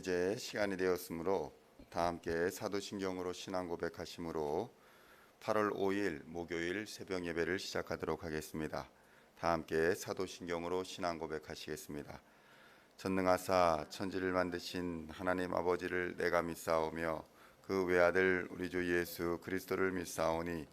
이제 시간이 되었으므로 다 함께 사도신경으로 신앙 고백하심으로 8월 5일 목요일 새벽 예배를 시작하도록 하겠습니다. 다 함께 사도신경으로 신앙 고백하시겠습니다. 전능하사 천지를 만드신 하나님 아버지를 내가 믿사오며 그 외아들 우리 주 예수 그리스도를 믿사오니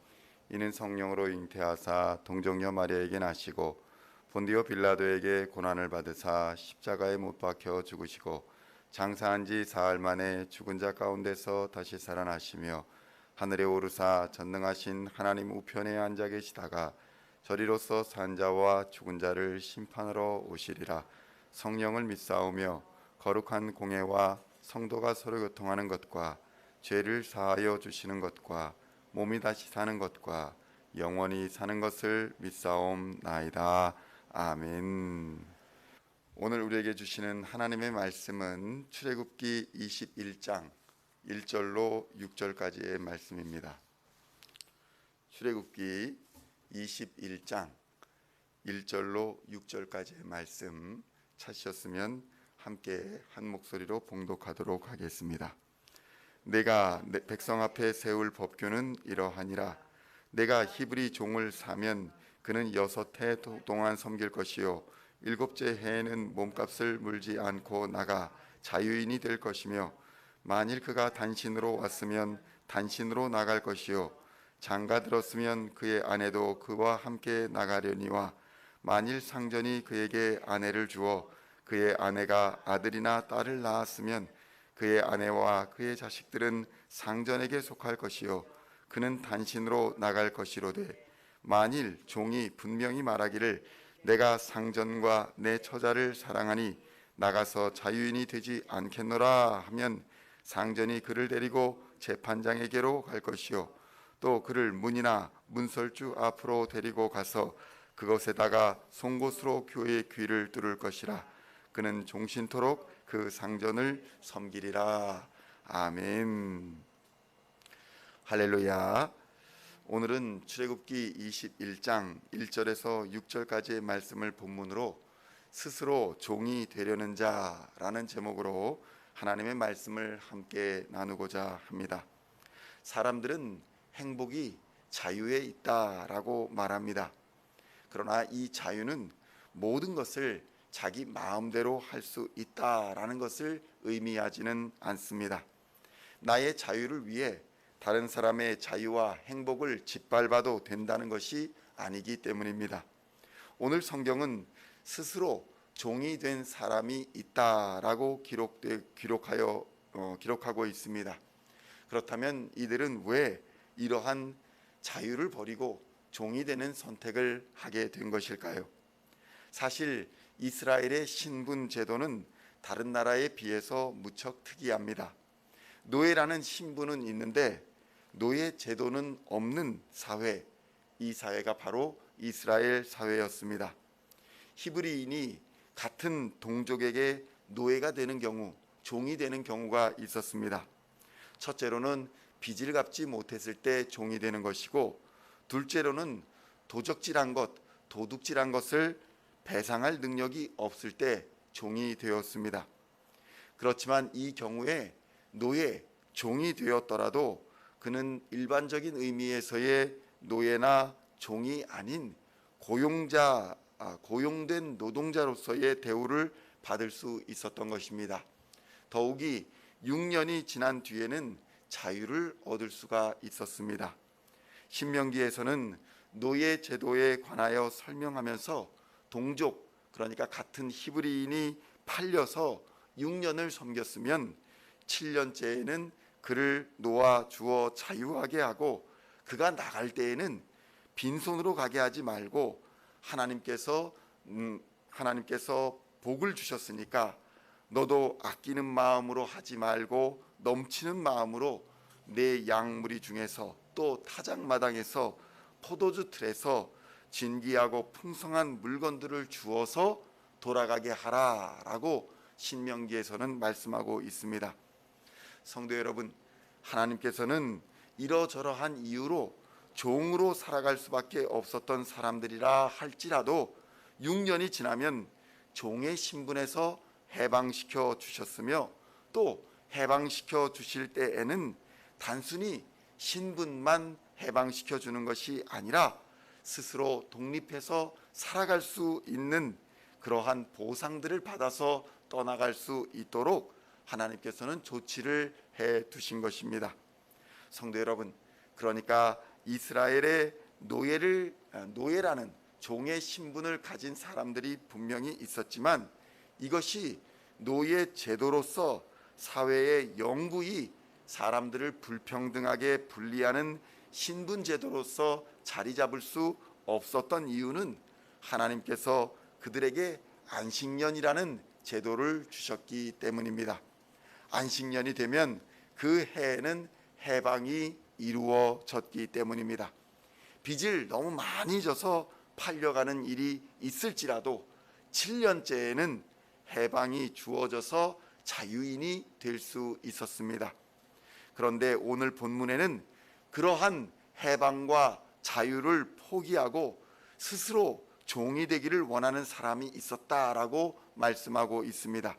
이는 성령으로 잉태하사 동정녀 마리아에게 나시고 본디오 빌라도에게 고난을 받으사 십자가에 못 박혀 죽으시고 장사한 지 사흘 만에 죽은 자 가운데서 다시 살아나시며 하늘에 오르사 전능하신 하나님 우편에 앉아 계시다가 저리로서 산 자와 죽은 자를 심판하러 오시리라. 성령을 믿사오며 거룩한 공회와 성도가 서로 교통하는 것과 죄를 사하여 주시는 것과 몸이 다시 사는 것과 영원히 사는 것을 믿사옵나이다. 아멘. 오늘 우리에게 주시는 하나님의 말씀은 출애굽기 21장 1절로 6절까지의 말씀입니다. 출애굽기 21장 1절로 6절까지의 말씀 찾으셨으면 함께 한 목소리로 봉독하도록 하겠습니다. 내가 내 백성 앞에 세울 법규는 이러하니라. 내가 히브리 종을 사면 그는 6해 동안 섬길 것이요 7째 해에는 몸값을 물지 않고 나가 자유인이 될 것이며 만일 그가 단신으로 왔으면 단신으로 나갈 것이요 장가 들었으면 그의 아내도 그와 함께 나가려니와 만일 상전이 그에게 아내를 주어 그의 아내가 아들이나 딸을 낳았으면 그의 아내와 그의 자식들은 상전에게 속할 것이요 그는 단신으로 나갈 것이로되 만일 종이 분명히 말하기를 내가 상전과 내 처자를 사랑하니 나가서 자유인이 되지 않겠노라 하면 상전이 그를 데리고 재판장에게로 갈 것이요 또 그를 문이나 문설주 앞으로 데리고 가서 그것에다가 송곳으로 그의 귀를 뚫을 것이라. 그는 종신토록 그 상전을 섬기리라. 아멘. 할렐루야. 오늘은 출애굽기 21장 1절에서 6절까지의 말씀을 본문으로 스스로 종이 되려는 자라는 제목으로 하나님의 말씀을 함께 나누고자 합니다. 사람들은 행복이 자유에 있다라고 말합니다. 그러나 이 자유는 모든 것을 자기 마음대로 할 수 있다라는 것을 의미하지는 않습니다. 나의 자유를 위해 다른 사람의 자유와 행복을 짓밟아도 된다는 것이 아니기 때문입니다. 오늘 성경은 스스로 종이 된 사람이 있다라고 기록하고 있습니다. 그렇다면 이들은 왜 이러한 자유를 버리고 종이 되는 선택을 하게 된 것일까요? 사실 이스라엘의 신분 제도는 다른 나라에 비해서 무척 특이합니다. 노예라는 신분은 있는데 노예 제도는 없는 사회, 이 사회가 바로 이스라엘 사회였습니다. 히브리인이 같은 동족에게 노예가 되는 경우, 종이 되는 경우가 있었습니다. 첫째로는 빚을 갚지 못했을 때 종이 되는 것이고, 둘째로는 도적질한 것, 도둑질한 것을 배상할 능력이 없을 때 종이 되었습니다. 그렇지만 이 경우에 노예, 종이 되었더라도 그는 일반적인 의미에서의 노예나 종이 아닌 고용된 노동자로서의 대우를 받을 수 있었던 것입니다. 더욱이 6년이 지난 뒤에는 자유를 얻을 수가 있었습니다. 신명기에서는 노예 제도에 관하여 설명하면서 동족, 그러니까 같은 히브리인이 팔려서 6년을 섬겼으면 7년째에는 그를 놓아 주어 자유하게 하고 그가 나갈 때에는 빈손으로 가게 하지 말고 하나님께서 복을 주셨으니까 너도 아끼는 마음으로 하지 말고 넘치는 마음으로 내 양무리 중에서 또 타작마당에서 포도주 틀에서 진귀하고 풍성한 물건들을 주어서 돌아가게 하라라고 신명기에서는 말씀하고 있습니다. 성도 여러분, 하나님께서는 이러저러한 이유로 종으로 살아갈 수밖에 없었던 사람들이라 할지라도 6년이 지나면 종의 신분에서 해방시켜 주셨으며 또 해방시켜 주실 때에는 단순히 신분만 해방시켜 주는 것이 아니라 스스로 독립해서 살아갈 수 있는 그러한 보상들을 받아서 떠나갈 수 있도록 하나님께서는 조치를 해 두신 것입니다. 성도 여러분, 그러니까 이스라엘의 노예라는 종의 신분을 가진 사람들이 분명히 있었지만 이것이 노예 제도로서 사회의 영구히 사람들을 불평등하게 분리하는 신분 제도로서 자리 잡을 수 없었던 이유는 하나님께서 그들에게 안식년이라는 제도를 주셨기 때문입니다. 안식년이 되면 그 해에는 해방이 이루어졌기 때문입니다. 빚을 너무 많이 져서 팔려가는 일이 있을지라도 7년째에는 해방이 주어져서 자유인이 될 수 있었습니다. 그런데 오늘 본문에는 그러한 해방과 자유를 포기하고 스스로 종이 되기를 원하는 사람이 있었다라고 말씀하고 있습니다.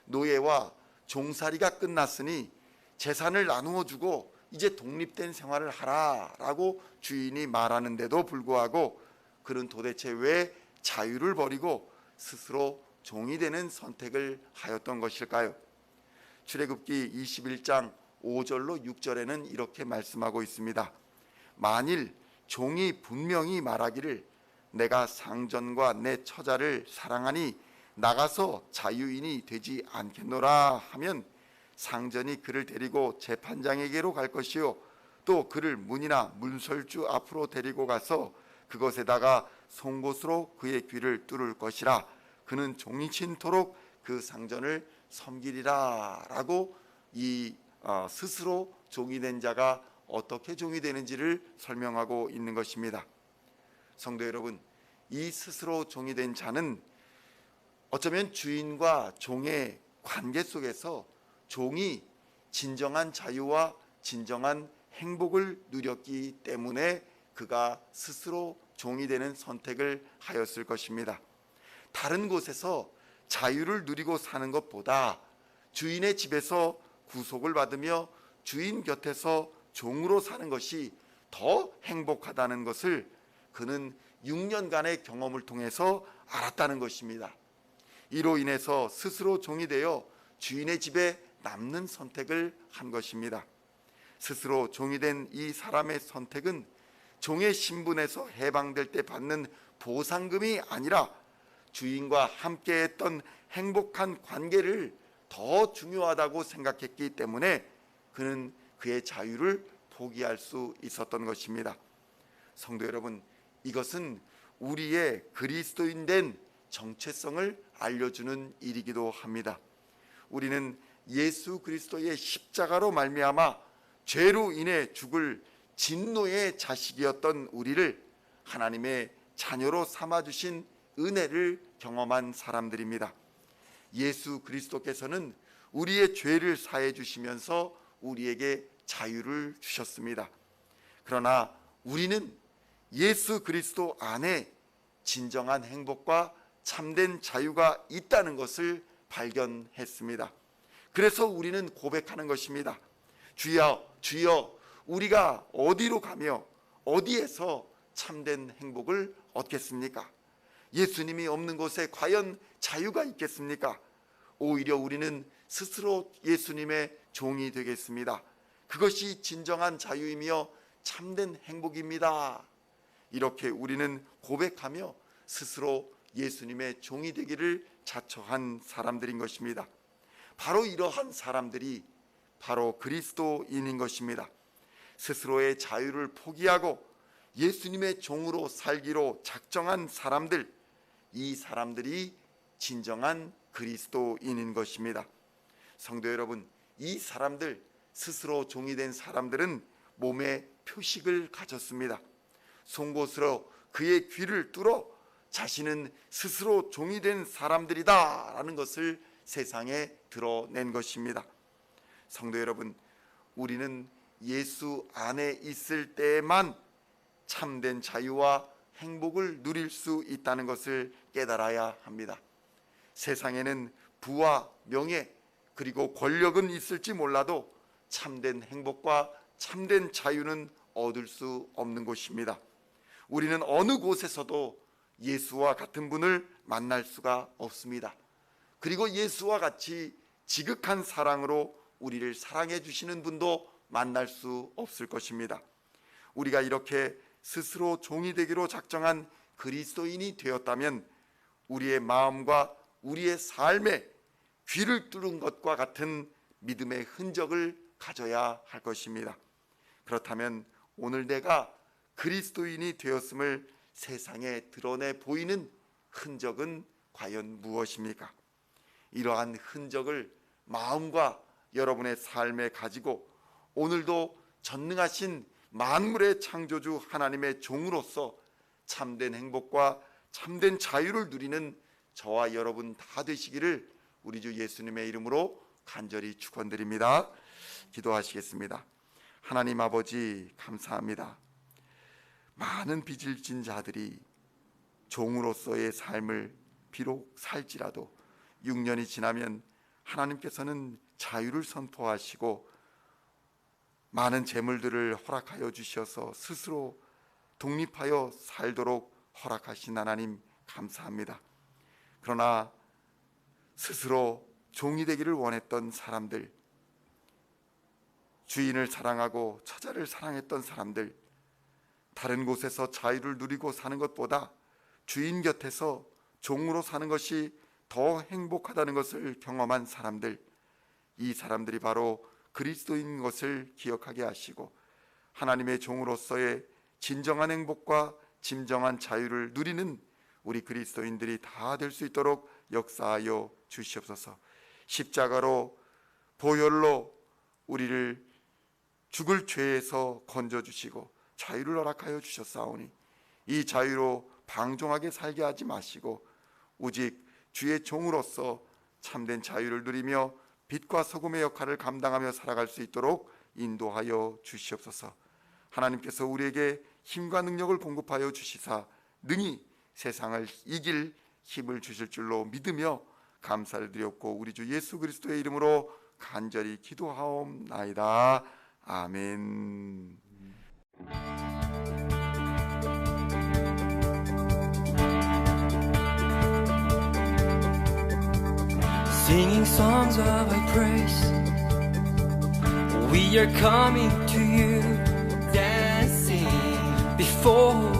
노예와 종살이가 끝났으니 재산을 나누어 주고 이제 독립된 생활을 하라라고 주인이 말하는데도 불구하고 그는 도대체 왜 자유를 버리고 스스로 종이 되는 선택을 하였던 것일까요? 출애굽기 21장 5절로 6절에는 이렇게 말씀하고 있습니다. 만일 종이 분명히 말하기를 내가 상전과 내 처자를 사랑하니 나가서 자유인이 되지 않겠노라 하면 상전이 그를 데리고 재판장에게로 갈 것이요 또 그를 문이나 문설주 앞으로 데리고 가서 그것에다가 송곳으로 그의 귀를 뚫을 것이라 그는 종이친토록 그 상전을 섬기리라 라고 스스로 종이 된 자가 어떻게 종이 되는지를 설명하고 있는 것입니다. 성도 여러분, 이 스스로 종이 된 자는 어쩌면 주인과 종의 관계 속에서 종이 진정한 자유와 진정한 행복을 누렸기 때문에 그가 스스로 종이 되는 선택을 하였을 것입니다. 다른 곳에서 자유를 누리고 사는 것보다 주인의 집에서 구속을 받으며 주인 곁에서 종으로 사는 것이 더 행복하다는 것을 그는 6년간의 경험을 통해서 알았다는 것입니다. 이로 인해서 스스로 종이 되어 주인의 집에 남는 선택을 한 것입니다. 스스로 종이 된 이 사람의 선택은 종의 신분에서 해방될 때 받는 보상금이 아니라 주인과 함께했던 행복한 관계를 더 중요하다고 생각했기 때문에 그는 그의 자유를 포기할 수 있었던 것입니다. 성도 여러분, 이것은 우리의 그리스도인 된 정체성을 알려주는 일이기도 합니다. 우리는 예수 그리스도의 십자가로 말미암아 죄로 인해 죽을 진노의 자식이었던 우리를 하나님의 자녀로 삼아주신 은혜를 경험한 사람들입니다. 예수 그리스도께서는 우리의 죄를 사해 주시면서 우리에게 자유를 주셨습니다. 그러나 우리는 예수 그리스도 안에 진정한 행복과 참된 자유가 있다는 것을 발견했습니다. 그래서 우리는 고백하는 것입니다. 주여, 주여, 우리가 어디로 가며 어디에서 참된 행복을 얻겠습니까? 예수님이 없는 곳에 과연 자유가 있겠습니까? 오히려 우리는 스스로 예수님의 종이 되겠습니다. 그것이 진정한 자유이며 참된 행복입니다. 이렇게 우리는 고백하며 스스로 예수님의 종이 되기를 자처한 사람들인 것입니다. 바로 이러한 사람들이 바로 그리스도인인 것입니다. 스스로의 자유를 포기하고 예수님의 종으로 살기로 작정한 사람들, 이 사람들이 진정한 그리스도인인 것입니다. 성도 여러분, 이 사람들, 스스로 종이 된 사람들은 몸에 표식을 가졌습니다. 송곳으로 그의 귀를 뚫어 자신은 스스로 종이 된 사람들이다 라는 것을 세상에 드러낸 것입니다. 성도 여러분, 우리는 예수 안에 있을 때에만 참된 자유와 행복을 누릴 수 있다는 것을 깨달아야 합니다. 세상에는 부와 명예, 그리고 권력은 있을지 몰라도 참된 행복과 참된 자유는 얻을 수 없는 곳입니다. 우리는 어느 곳에서도 예수와 같은 분을 만날 수가 없습니다. 그리고 예수와 같이 지극한 사랑으로 우리를 사랑해 주시는 분도 만날 수 없을 것입니다. 우리가 이렇게 스스로 종이 되기로 작정한 그리스도인이 되었다면 우리의 마음과 우리의 삶에 귀를 뚫은 것과 같은 믿음의 흔적을 가져야 할 것입니다. 그렇다면 오늘 내가 그리스도인이 되었음을 세상에 드러내 보이는 흔적은 과연 무엇입니까? 이러한 흔적을 마음과 여러분의 삶에 가지고 오늘도 전능하신 만물의 창조주 하나님의 종으로서 참된 행복과 참된 자유를 누리는 저와 여러분 다 되시기를 우리 주 예수님의 이름으로 간절히 축원드립니다. 기도하시겠습니다. 하나님 아버지, 감사합니다. 많은 빚을 진 자들이 종으로서의 삶을 비록 살지라도 6년이 지나면 하나님께서는 자유를 선포하시고 많은 재물들을 허락하여 주셔서 스스로 독립하여 살도록 허락하신 하나님 감사합니다. 그러나 스스로 종이 되기를 원했던 사람들, 주인을 사랑하고 처자를 사랑했던 사람들, 다른 곳에서 자유를 누리고 사는 것보다 주인 곁에서 종으로 사는 것이 더 행복하다는 것을 경험한 사람들, 이 사람들이 바로 그리스도인 것을 기억하게 하시고 하나님의 종으로서의 진정한 행복과 진정한 자유를 누리는 우리 그리스도인들이 다 될 수 있도록 역사하여 주시옵소서. 십자가로 보혈로 우리를 죽을 죄에서 건져주시고 자유를 허락하여 주셨사오니 이 자유로 방종하게 살게 하지 마시고 오직 주의 종으로서 참된 자유를 누리며 빛과 소금의 역할을 감당하며 살아갈 수 있도록 인도하여 주시옵소서. 하나님께서 우리에게 힘과 능력을 공급하여 주시사 능히 세상을 이길 힘을 주실 줄로 믿으며 감사를 드렸고 우리 주 예수 그리스도의 이름으로 간절히 기도하옵나이다. 아멘. Singing songs of Thy praise, we are coming to You, dancing before